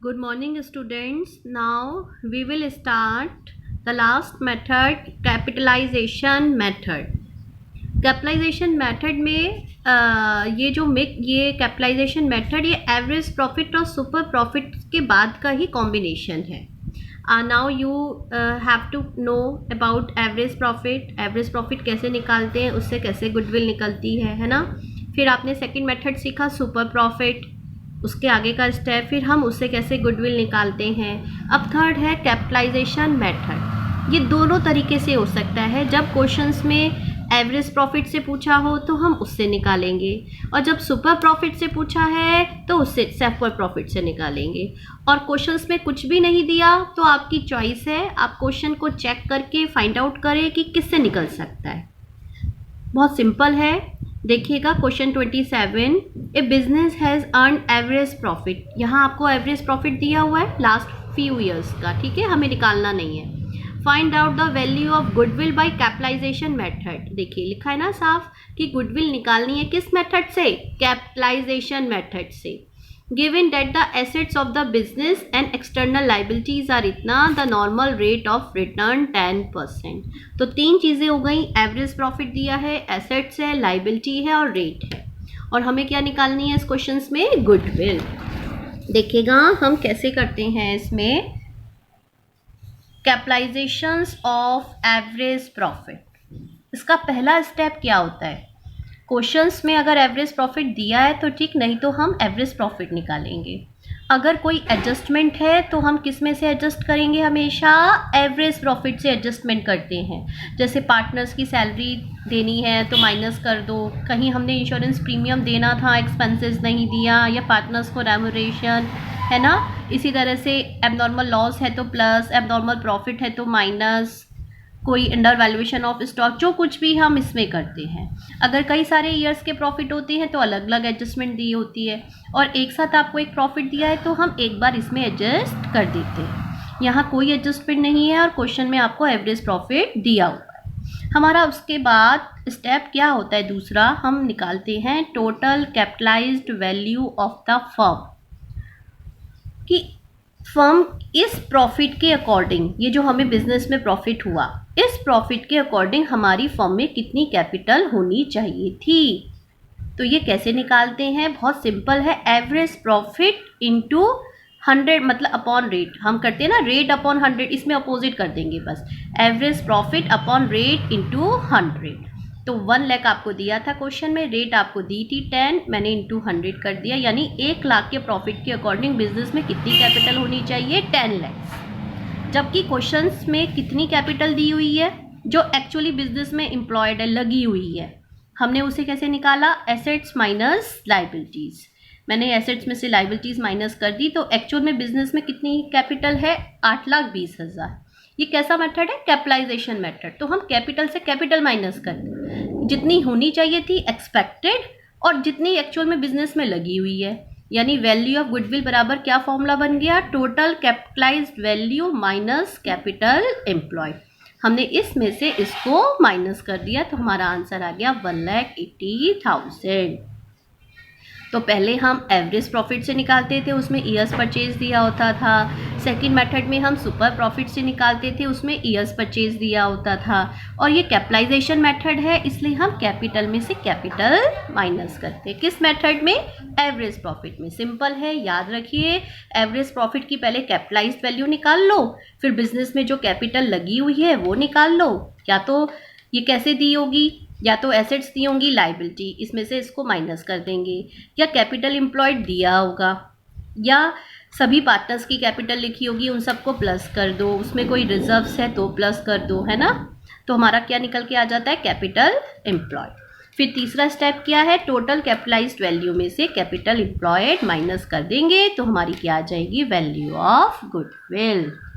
Good morning students. Now we will start the last method, capitalization method. Capitalization method में ये capitalization method ये average profit और super profit के बाद का ही कॉम्बिनेशन है. Now you have to know about average profit. Average profit कैसे निकालते हैं, उससे कैसे गुडविल निकलती है ना. फिर आपने सेकंड मेथड सीखा सुपर प्रॉफिट, उसके आगे का स्टेप, फिर हम उससे कैसे गुडविल निकालते हैं. अब थर्ड है कैपिटलाइजेशन मेथड. ये दोनों तरीके से हो सकता है. जब क्वेश्चंस में एवरेज प्रॉफिट से पूछा हो तो हम उससे निकालेंगे, और जब सुपर प्रॉफिट से पूछा है तो उससे सुपर प्रॉफिट से निकालेंगे. और क्वेश्चंस में कुछ भी नहीं दिया तो आपकी चॉइस है, आप क्वेश्चन को चेक करके फाइंड आउट करें कि किससे निकल सकता है. बहुत सिंपल है. देखिएगा question 27, A business has earn average profit. यहाँ आपको एवरेज प्रॉफिट दिया हुआ है लास्ट फ्यू ईयर्स का, ठीक है, हमें निकालना नहीं है. Find out the value of goodwill by capitalization method. देखिए लिखा है ना साफ कि गुडविल निकालनी है किस मेथड से, कैपिटलाइजेशन मेथड से. Given that the assets of the business and external liabilities are इतना, the normal rate of return 10%. तो तीन चीज़ें हो गई. एवरेज प्रॉफिट दिया है, एसेट्स है, लाइबिलिटी है और रेट है. और हमें क्या निकालनी है इस क्वेश्चन में, गुडविल. देखिएगा हम कैसे करते हैं इसमें कैपिटलाइजेशंस ऑफ एवरेज प्रॉफिट. इसका पहला स्टेप क्या होता है, क्वेश्चंस में अगर एवरेज प्रॉफिट दिया है तो ठीक, नहीं तो हम एवरेज प्रॉफिट निकालेंगे. अगर कोई एडजस्टमेंट है तो हम किस में से एडजस्ट करेंगे, हमेशा एवरेज प्रॉफिट से एडजस्टमेंट करते हैं. जैसे पार्टनर्स की सैलरी देनी है तो माइनस कर दो, कहीं हमने इंश्योरेंस प्रीमियम देना था, एक्सपेंसेस नहीं दिया, या पार्टनर्स को रेम्यूनरेशन है ना. इसी तरह से एबनॉर्मल लॉस है तो प्लस, एबनॉर्मल प्रॉफिट है तो माइनस, कोई अंडर वैल्यूएशन ऑफ स्टॉक, जो कुछ भी हम इसमें करते हैं. अगर कई सारे ईयर्स के प्रॉफिट होते हैं तो अलग अलग एडजस्टमेंट दी होती है, और एक साथ आपको एक प्रॉफिट दिया है तो हम एक बार इसमें एडजस्ट कर देते हैं. यहाँ कोई एडजस्टमेंट नहीं है और क्वेश्चन में आपको एवरेज प्रॉफिट दिया हुआ है. हमारा उसके बाद स्टेप क्या होता है दूसरा, हम निकालते हैं total capitalised value of the firm. कि फर्म इस प्रॉफिट के अकॉर्डिंग, ये जो हमें बिजनेस में प्रॉफिट हुआ, इस प्रॉफिट के अकॉर्डिंग हमारी फर्म में कितनी कैपिटल होनी चाहिए थी. तो ये कैसे निकालते हैं, बहुत सिंपल है. एवरेज प्रॉफिट इंटू 100, मतलब अपॉन रेट. हम करते हैं ना रेट अपॉन 100, इसमें अपोजिट कर देंगे बस. Average profit upon rate into 100. तो 1 लाख आपको दिया था क्वेश्चन में, रेट आपको दी थी 10, मैंने इंटू 100 कर दिया. यानी 1 लाख के प्रॉफिट के अकॉर्डिंग बिजनेस में कितनी कैपिटल होनी चाहिए, 10 लाख. जबकि क्वेश्चंस में कितनी कैपिटल दी हुई है, जो एक्चुअली बिजनेस में एम्प्लॉयड है, लगी हुई है, हमने उसे कैसे निकाला, एसेट्स माइनस लाइबिलिटीज. मैंने एसेट्स में से लाइबिलिटीज माइनस कर दी, तो एक्चुअल में बिजनेस में कितनी कैपिटल है, 8,20,000. ये कैसा मेथड है, कैपिटलाइजेशन मेथड. तो हम कैपिटल से कैपिटल माइनस करते, जितनी होनी चाहिए थी एक्सपेक्टेड और जितनी एक्चुअल में बिजनेस में लगी हुई है. यानी वैल्यू ऑफ गुडविल बराबर क्या फॉर्मूला बन गया, total capitalised value minus capital employed. हमने इसमें से इसको माइनस कर दिया तो हमारा आंसर आ गया 1,80,000. तो पहले हम एवरेज प्रॉफिट से निकालते थे, उसमें ईयर्स परचेज दिया होता था. सेकंड मेथड में हम सुपर प्रॉफिट से निकालते थे, उसमें ईयर्स परचेज दिया होता था. और ये कैपिटलाइजेशन मेथड है, इसलिए हम कैपिटल में से कैपिटल माइनस करते हैं. किस मेथड में, एवरेज प्रॉफिट में. सिंपल है, याद रखिए. एवरेज प्रॉफिट की पहले कैपिटलाइज्ड वैल्यू निकाल लो, फिर बिजनेस में जो कैपिटल लगी हुई है वो निकाल लो. या तो ये कैसे दी होगी, या तो एसेट्स दी होंगी, लाइबिलिटी, इसमें से इसको माइनस कर देंगे, या कैपिटल एम्प्लॉयड दिया होगा, या सभी पार्टनर्स की कैपिटल लिखी होगी, उन सबको प्लस कर दो, उसमें कोई रिजर्व्स है तो प्लस कर दो, है ना. तो हमारा क्या निकल के आ जाता है, कैपिटल एम्प्लॉयड. फिर तीसरा स्टेप क्या है, टोटल कैपिटलाइज्ड वैल्यू में से कैपिटल एम्प्लॉयड माइनस कर देंगे तो हमारी क्या आ जाएगी, वैल्यू ऑफ गुडविल.